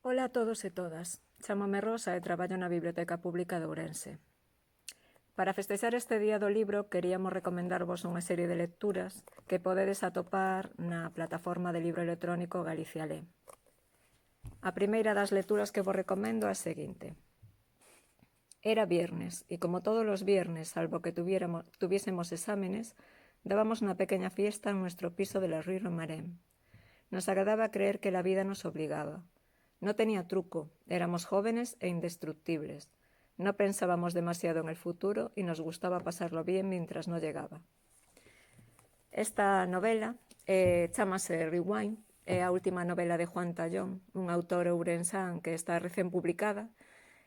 Ola a todos e todas. Chámome Rosa e traballo na Biblioteca Pública de Ourense. Para festexar este día do libro, queríamos recomendarvos unha serie de lecturas que podedes atopar na plataforma de libro electrónico Galicia Lé. A primeira das lecturas que vos recomendo é a seguinte. Era viernes, e como todos os viernes, salvo que tuviésemos exámenes, dábamos unha pequeña fiesta en nuestro piso de la Rue Romarén. Nos agradaba creer que la vida nos obligaba. No tenía truco, éramos jóvenes e indestructibles. No pensábamos demasiado en el futuro y nos gustaba pasarlo bien mientras no llegaba. Esta novela chámase Rewind, é a última novela de Juan Tallón, un autor ourensán que está recén publicada,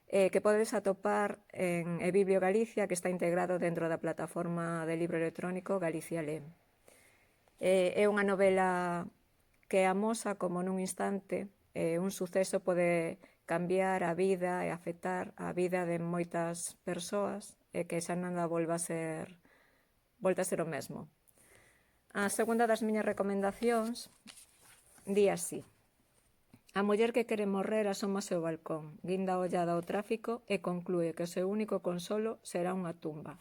que podedes atopar en eBiblio Galicia, que está integrado dentro da plataforma de libro electrónico Galicia Lé. É unha novela que amosa como nun instante un suceso pode cambiar a vida e afectar a vida de moitas persoas e que xa nada volta a ser o mesmo. A segunda das miñas recomendacións di así. A muller que quere morrer asómase ao balcón, guinda a ollada ao tráfico e conclúe que o seu único consolo será unha tumba.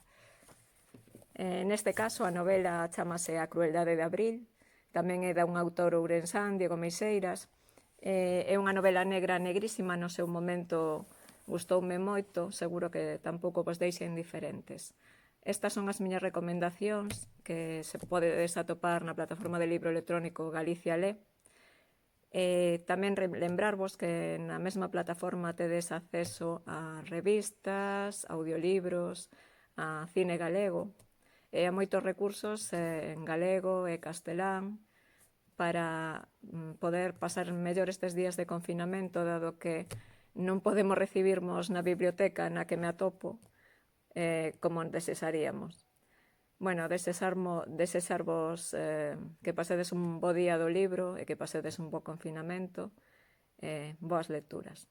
Neste caso, a novela chámase A crueldade de Abril, tamén é da un autor ourensán, Diego Meixeiras. É unha novela negra negrísima, no seu momento gustoume moito, seguro que tampouco vos deixa indiferentes. Estas son as miñas recomendacións que se podedes atopar na plataforma de libro electrónico Galicia Lé. Tamén lembrarvos que na mesma plataforma tedes acceso a revistas, audiolibros, a cine galego e a moitos recursos en galego e castelán para poder pasar mellor estes días de confinamento, dado que non podemos recibirmos na biblioteca na que me atopo como desexaríamos. Bueno, desexarvos que pasedes un bo día do libro e que pasedes un bo confinamento. Boas lecturas.